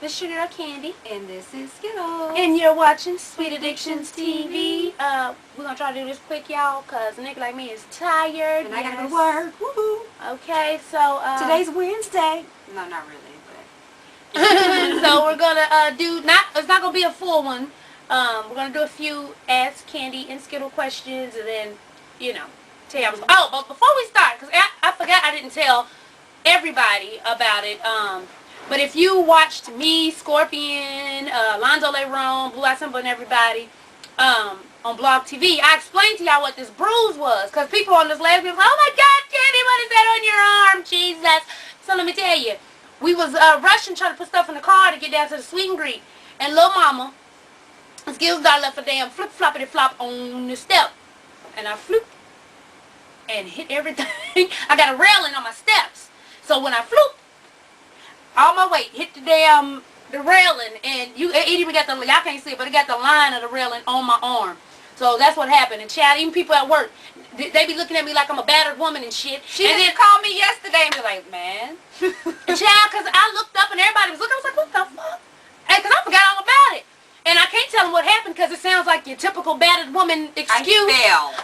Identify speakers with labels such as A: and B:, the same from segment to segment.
A: This is your girl Candy.
B: And this is Skittles.
A: And you're watching Sweet Addictions TV. We're going to try to do this quick, y'all, because a nigga like me is tired.
B: And I got to go to work. Woohoo.
A: Okay, so...
B: today's Wednesday. No, not really, but...
A: so we're going to do... It's not going to be a full one. We're going to do a few Ask Candy and Skittle questions, and then, you know, tell y'all... Oh, but before we start, because I forgot I didn't tell everybody about it. But if you watched me, Scorpion, Lonzo Leron, Blue Eye Simba, and everybody on Blog TV, I explained to y'all what this bruise was. Because people on this last video was like, oh my God, Candy, what is that on your arm? Jesus. So let me tell you. We was rushing trying to put stuff in the car to get down to the sweet and greet. And Lil Mama, Skittles dog left a damn flip-floppity-flop on the step. And I flooped and hit everything. I got a railing on my steps. So when I flooped, all my weight hit the railing, and it even got the, y'all can't see it, but it got the line of the railing on my arm. So that's what happened. And child, even people at work, they be looking at me like I'm a battered woman and shit.
B: She didn't call me yesterday and be like, man.
A: And child, because I looked up and everybody was looking, I was like, what the fuck? Because I forgot all about it. And I can't tell them what happened because it sounds like your typical battered woman excuse.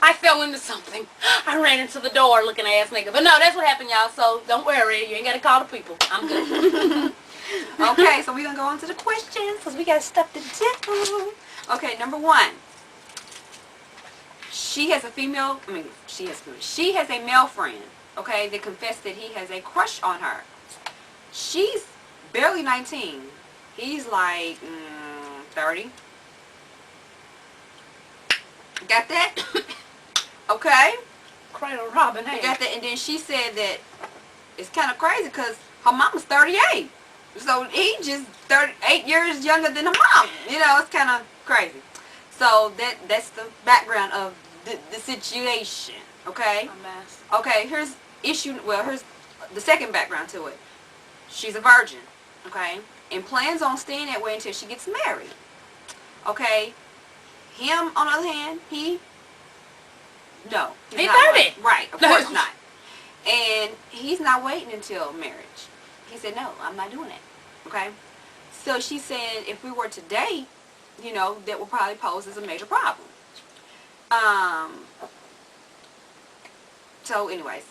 B: I
A: fell into something. I ran into the door looking ass nigga. But no, that's what happened, y'all. So don't worry. You ain't got to call the people. I'm good.
B: Okay, so we're going to go on to the questions because we got stuff to do. Okay, number one. She has a male friend, okay, that confessed that he has a crush on her. She's barely 19. He's like 30. Got that? Okay.
A: Cradle Robin, hey.
B: You got that? And then she said that it's kind of crazy because her mama's 38. So he just 38 years younger than her mom. You know, it's kind of crazy. So that's the background of the situation. Okay?
A: A mess.
B: Okay, here's the second background to it. She's a virgin. Okay? And plans on staying that way until she gets married. Okay? Him, on the other hand, he's
A: not 30.
B: Right, of course not. And he's not waiting until marriage. He said, no, I'm not doing that. Okay? So she's saying if we were to date, you know, that would probably pose as a major problem. So anyways,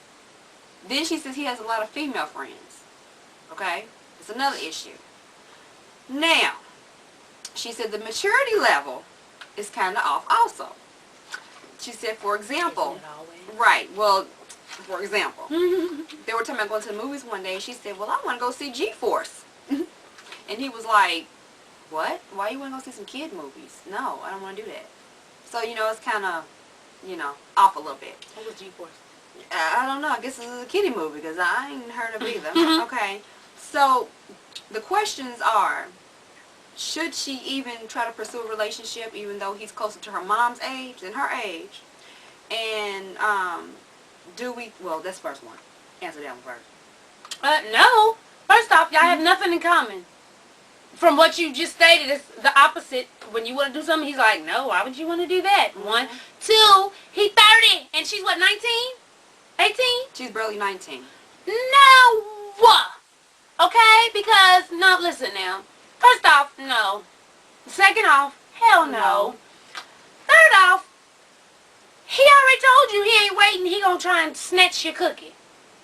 B: then she says he has a lot of female friends. Okay? It's another issue. Now, she said the maturity level is kind of off also. She said, for example, right, well, for example, they were talking about going to the movies one day, and she said, well, I want to go see G-Force. And he was like, what? Why you want to go see some kid movies? No, I don't want to do that. So, you know, it's kind of, you know, off a little bit.
A: What was G-Force?
B: I don't know. I guess it's a kiddie movie because I ain't heard of it either. Okay. So, the questions are, should she even try to pursue a relationship even though he's closer to her mom's age than her age? And, well, that's the first one. Answer that one first.
A: No. First off, y'all have nothing in common. From what you just stated, it's the opposite. When you want to do something, he's like, no, why would you want to do that? 1, 2, he's 30, and she's what, 19? 18?
B: She's barely 19.
A: No! Okay? Because, no, listen now. First off, no. Second off, hell no. Third off, he already told you he ain't waiting. He gonna try and snatch your cookie.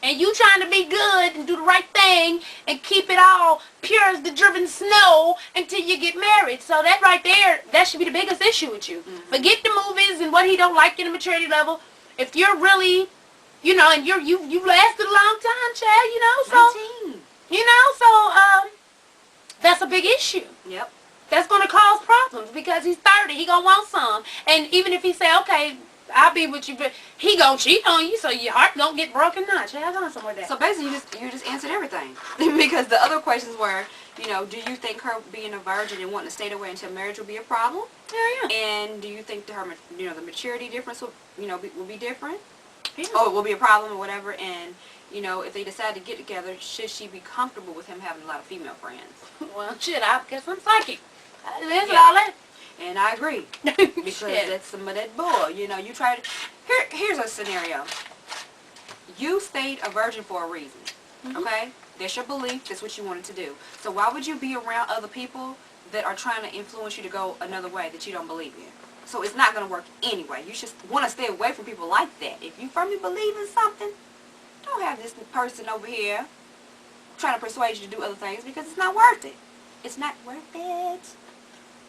A: And you trying to be good and do the right thing and keep it all pure as the driven snow until you get married. So that right there, that should be the biggest issue with you. Forget the movies and what he don't like in the maturity level. If you're really, you know, and you lasted a long time, child, you know, so
B: 19.
A: You know, so that's a big issue.
B: Yep.
A: That's gonna cause problems because he's 30. He gonna want some. And even if he say, okay, I'll be with you, but he gonna cheat on you, so your heart don't get broken. Nah, child, I'm somewhere there.
B: So basically, you just answered everything. Because the other questions were, you know, do you think her being a virgin and wanting to stay that way until marriage will be a problem?
A: Yeah.
B: And do you think her, you know, the maturity difference will, you know, will be different?
A: Yeah.
B: Oh, it will be a problem or whatever. And you know, if they decide to get together, should she be comfortable with him having a lot of female friends?
A: Well, shit, I guess I'm psychic. That's all that.
B: And I agree. Because that's some of that bull. You know, you try to... Here's a scenario. You stayed a virgin for a reason. Okay? That's your belief. That's what you wanted to do. So why would you be around other people that are trying to influence you to go another way that you don't believe in? So it's not going to work anyway. You should want to stay away from people like that. If you firmly believe in something, don't have this person over here trying to persuade you to do other things because it's not worth it. It's not worth it.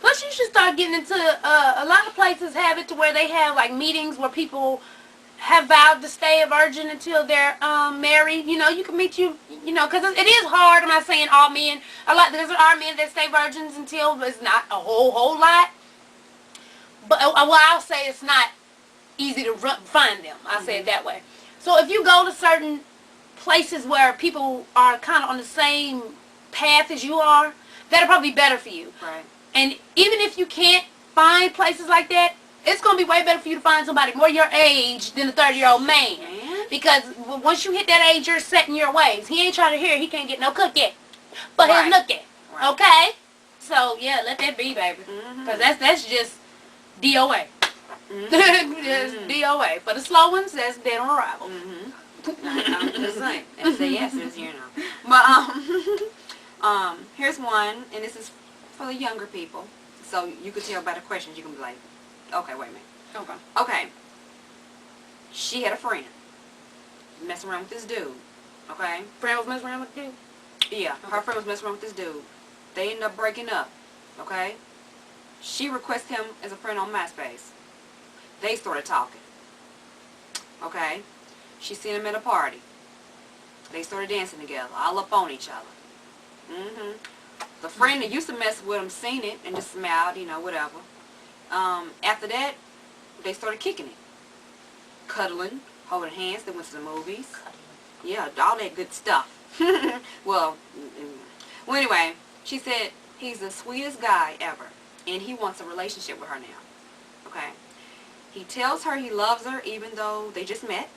A: Plus, you should start getting into, a lot of places have it to where they have, like, meetings where people have vowed to stay a virgin until they're married. You know, you can meet because it is hard. I'm not saying all men. There are men that stay virgins until, but it's not a whole lot. But I'll say it's not easy to find them. I'll say it that way. So if you go to certain places where people are kind of on the same path as you are, that'll probably be better for you.
B: Right.
A: And even if you can't find places like that, it's going to be way better for you to find somebody more your age than a 30-year-old man. Because once you hit that age, you're set in your ways. He ain't trying to hear he can't get no cookie. But he'll look at. Right. Okay? So, yeah, let that be, baby. Because that's just DOA. Just DOA. For the slow ones, that's dead on arrival.
B: I'm just saying. And say yes, as you know. But, here's one, and this is for the younger people. So you could tell by the questions, you can be like, okay, wait a minute. Okay. She had a friend messing around with this dude. Okay?
A: Friend was messing around with dude?
B: Yeah, her friend was messing around with this dude. They ended up breaking up. Okay? She requested him as a friend on MySpace. They started talking. Okay? She seen him at a party. They started dancing together, all up on each other. The friend that used to mess with him seen it and just smiled, whatever. After that, they started kicking it. Cuddling, holding hands, they went to the movies. Yeah, all that good stuff. Well, anyway, she said he's the sweetest guy ever, and he wants a relationship with her now. Okay? He tells her he loves her even though they just met,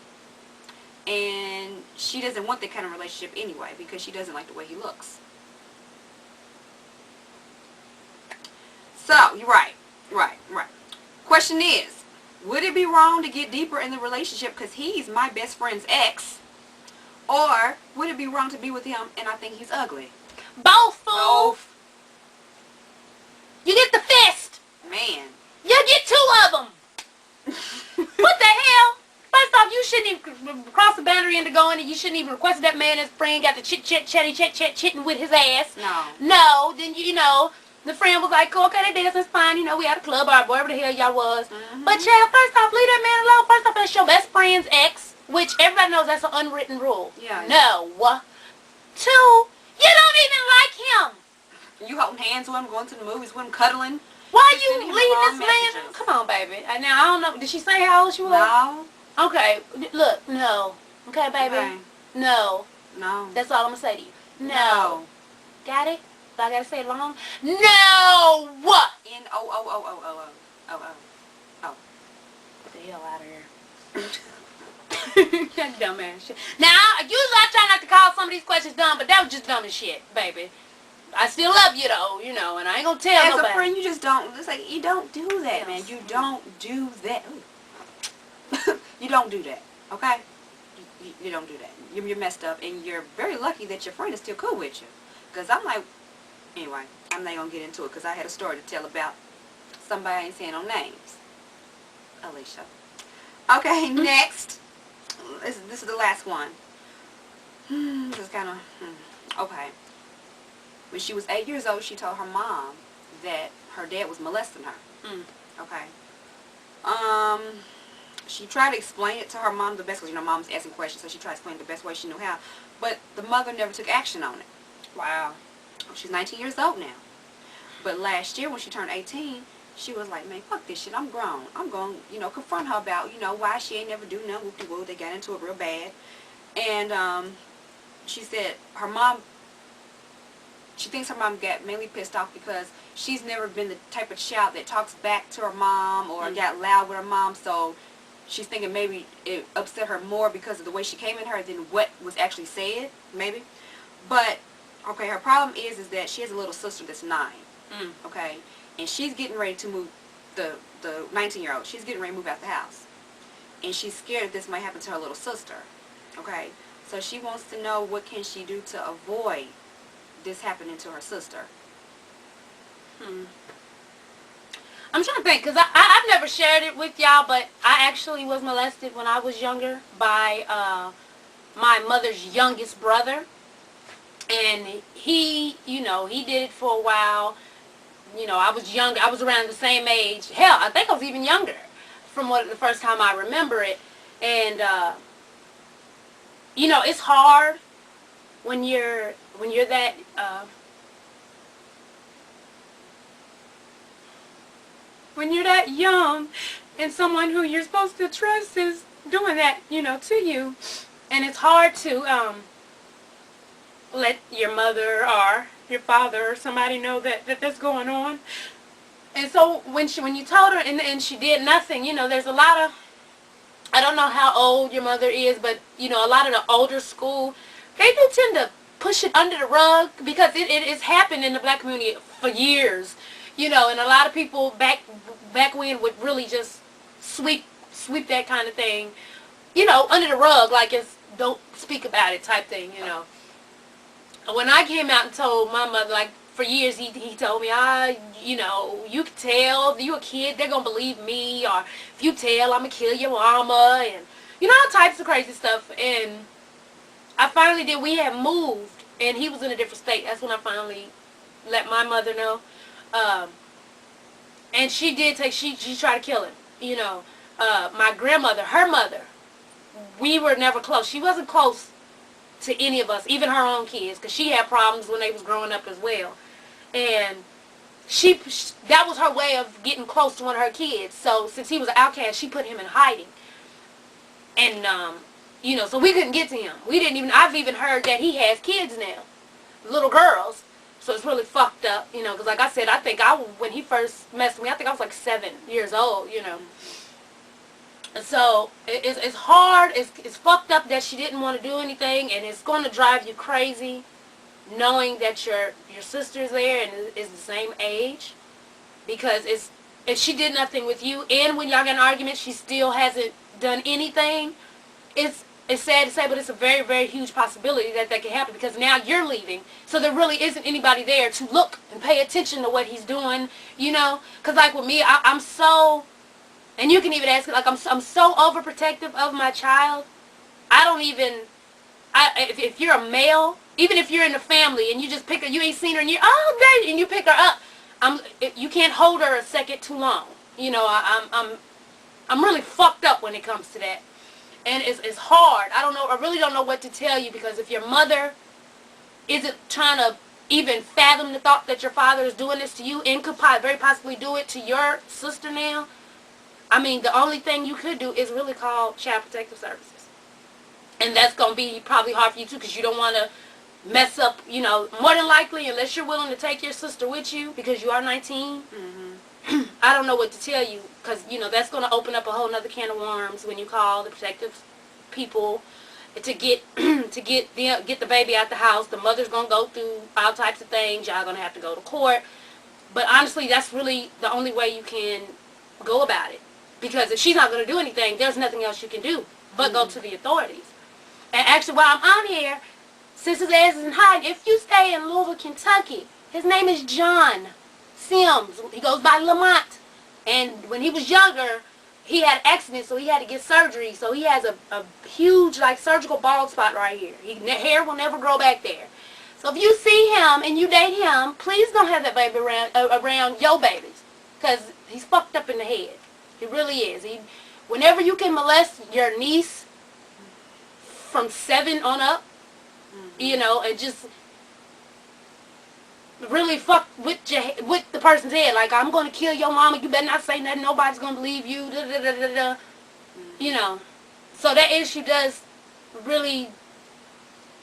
B: and she doesn't want that kind of relationship anyway because she doesn't like the way he looks. So, you're right. Question is, would it be wrong to get deeper in the relationship because he's my best friend's ex? Or would it be wrong to be with him and I think he's ugly?
A: Both, fool.
B: Both.
A: You get the fist.
B: Man.
A: You get two of them. What the hell? First off, you shouldn't even cross the boundary into going, and you shouldn't even request that man as friend got the chitting with his ass. No, then the friend was like, okay, they dancing, it's fine, we had a club or wherever the hell y'all was. But child, first off, leave that man alone. First off, that's your best friend's ex, which everybody knows that's an unwritten rule.
B: Yeah.
A: No. Two, you don't even like him.
B: You holding hands with him, going to the movies with him, cuddling.
A: Why are you leaving this man? Come on, baby. Now, I don't know. Did she say how old she was?
B: No.
A: Okay. Look, no. Okay, baby?
B: Okay.
A: No.
B: No.
A: That's all I'm going to say to you.
B: No.
A: Got it? Do I got to say it long? No!
B: N-O-O-O-O-O-O. Oh.
A: Get the hell out of here. That dumbass shit. Now, usually I try not to call some of these questions dumb, but that was just dumb as shit, baby. I still love you, though, and I ain't going to tell nobody.
B: As a friend, you just don't, it's like, you don't do that, man. You don't do that. You don't do that, okay? You don't do that. You're messed up, and you're very lucky that your friend is still cool with you. Because I'm like, anyway, I'm not going to get into it because I had a story to tell about somebody I ain't saying no names. Alicia. Okay, next. This is the last one. This is kind of, okay. When she was 8 years old, she told her mom that her dad was molesting her. Okay. She tried to explain it to her mom the best way. Mom's asking questions, so she tried to explain it the best way she knew how. But the mother never took action on it.
A: Wow.
B: She's 19 years old now. But last year when she turned 18, she was like, man, fuck this shit. I'm grown. I'm going to, confront her about, why she ain't never do nothing whoop-de-whoop. They got into it real bad. And she said she thinks her mom got mainly pissed off because she's never been the type of child that talks back to her mom or got loud with her mom. So she's thinking maybe it upset her more because of the way she came at her than what was actually said, maybe. But, okay, her problem is that she has a little sister that's 9, okay? And she's getting ready to move, the 19-year-old, she's getting ready to move out the house. And she's scared that this might happen to her little sister, okay? So she wants to know what can she do to avoid this happening to her sister.
A: I'm trying to think, because I've never shared it with y'all, but I actually was molested when I was younger by my mother's youngest brother. And he, he did it for a while. I was younger. I was around the same age. Hell, I think I was even younger from the first time I remember it. And, it's hard when you're that, when you're that young and someone who you're supposed to trust is doing that, to you. And it's hard to let your mother or your father or somebody know that that's going on. And so when you told her and she did nothing, there's a lot of, I don't know how old your mother is, but, a lot of the older school, they do tend to push it under the rug because it has happened in the black community for years. And a lot of people back when would really just sweep that kind of thing, under the rug, like it's don't speak about it type thing, When I came out and told my mother, like for years he told me, you can tell, you a kid, they're going to believe me, or if you tell, I'm going to kill your mama, and, all types of crazy stuff. And I finally did, we had moved, and he was in a different state. That's when I finally let my mother know. And she did she tried to kill him, my grandmother, her mother, we were never close. She wasn't close to any of us, even her own kids, because she had problems when they was growing up as well. And that was her way of getting close to one of her kids. So since he was an outcast, she put him in hiding. And, so we couldn't get to him. I've even heard that he has kids now, little girls. So it's really fucked up, because like I said, I think when he first messed with me, I think I was like 7 years old, And so it's hard, it's fucked up that she didn't want to do anything, and it's going to drive you crazy knowing that your sister's there and is the same age, because if she did nothing with you, and when y'all get an argument, she still hasn't done anything, it's sad to say, but it's a very, very huge possibility that can happen, because now you're leaving, so there really isn't anybody there to look and pay attention to what he's doing, because like with me, I'm so, and you can even ask it, like I'm so overprotective of my child. I don't even, if you're a male, even if you're in the family and you just pick her, you ain't seen her in years, oh, and you pick her up, you can't hold her a second too long. I'm really fucked up when it comes to that. And it's hard. I really don't know what to tell you, because if your mother isn't trying to even fathom the thought that your father is doing this to you and could very possibly do it to your sister now, I mean, the only thing you could do is really call Child Protective Services. And that's going to be probably hard for you too, because you don't want to mess up, more than likely, unless you're willing to take your sister with you, because you are 19. I don't know what to tell you, because, that's going to open up a whole other can of worms when you call the protective people to get the baby out the house. The mother's going to go through all types of things. Y'all going to have to go to court. But honestly, that's really the only way you can go about it, because if she's not going to do anything, there's nothing else you can do but go to the authorities. And actually, while I'm on here, since his ass is in hiding, if you stay in Louisville, Kentucky, his name is John Sims. He goes by Lamont. And when he was younger, he had an accident, so he had to get surgery. So he has a huge, surgical bald spot right here. Hair will never grow back there. So if you see him and you date him, please don't have that baby around your babies, because he's fucked up in the head. He really is. Whenever you can molest your niece from 7 on up, and just really fuck with the person's head. Like, I'm going to kill your mama. You better not say nothing. Nobody's going to believe you. Da, da, da, da, da. So that issue does really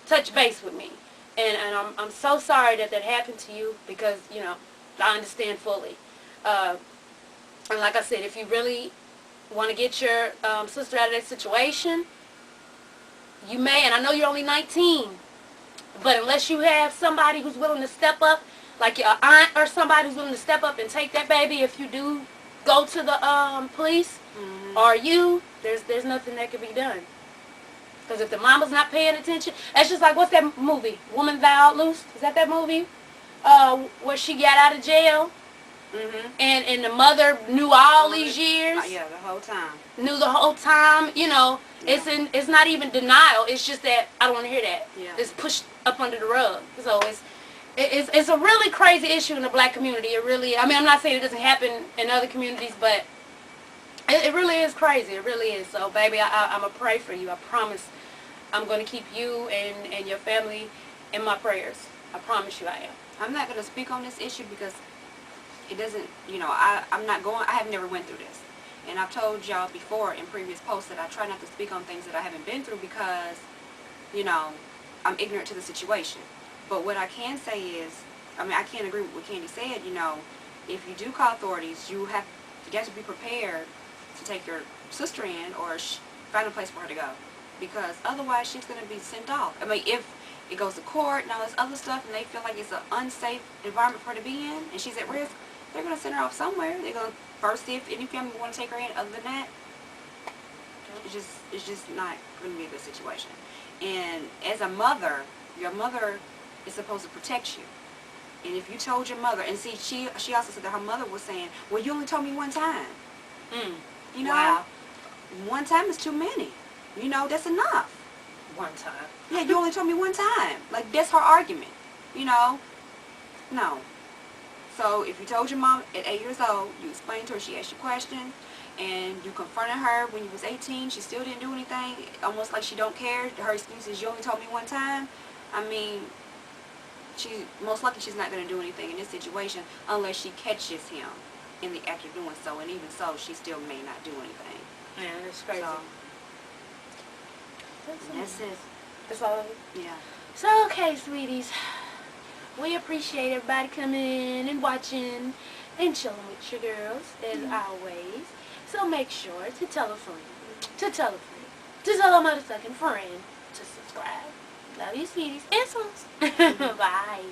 A: touch base with me. And I'm so sorry that happened to you, because, I understand fully. And like I said, if you really want to get your sister out of that situation, you may, and I know you're only 19, but unless you have somebody who's willing to step up, like your aunt or somebody who's willing to step up and take that baby, if you do go to the police, or there's nothing that can be done. Because if the mama's not paying attention, that's just like, what's that movie? Woman Thou Art Loose? Is that movie? Where she got out of jail?
B: Mm-hmm.
A: And the mother knew all these years.
B: Yeah, the whole time.
A: Knew the whole time. You know,
B: Yeah.
A: it's not even denial. It's just that I don't want to hear that.
B: Yeah.
A: It's pushed up under the rug. So it's a really crazy issue in the black community. It really. I mean, I'm not saying it doesn't happen in other communities, but it really is crazy. It really is. So, baby, I'm going to pray for you. I promise I'm going to keep you and your family in my prayers. I promise you I am.
B: I'm not going to speak on this issue because it doesn't, I'm not going, I have never went through this. And I've told y'all before in previous posts that I try not to speak on things that I haven't been through because, I'm ignorant to the situation. But what I can say is, I can't agree with what Candy said, if you do call authorities, you have to be prepared to take your sister in or find a place for her to go. Because otherwise she's going to be sent off. If it goes to court and all this other stuff and they feel like it's an unsafe environment for her to be in and she's at risk, they're going to send her off somewhere. They're going to first see if any family want to take her in. Other than that, it's just not going to be a good situation. And as a mother, your mother is supposed to protect you. And if you told your mother, and see, she also said that her mother was saying, well, you only told me one time.
A: Wow.
B: One time is too many. That's enough.
A: One time.
B: Yeah, you only told me one time. Like, that's her argument. No. So, if you told your mom at 8 years old, you explained to her, she asked you questions, and you confronted her when you was 18, she still didn't do anything, almost like she don't care. Her excuse is, you only told me one time. Most likely she's not going to do anything in this situation unless she catches him in the act of doing so. And even so, she still may not do anything.
A: Yeah, that's crazy.
B: That's it.
A: That's all.
B: Yeah.
A: So, okay, sweeties. We appreciate everybody coming in and watching and chilling with your girls, as always. So make sure to tell a friend, to tell a friend, to tell a motherfucking friend to subscribe. Love you, sweeties. And swans. Bye.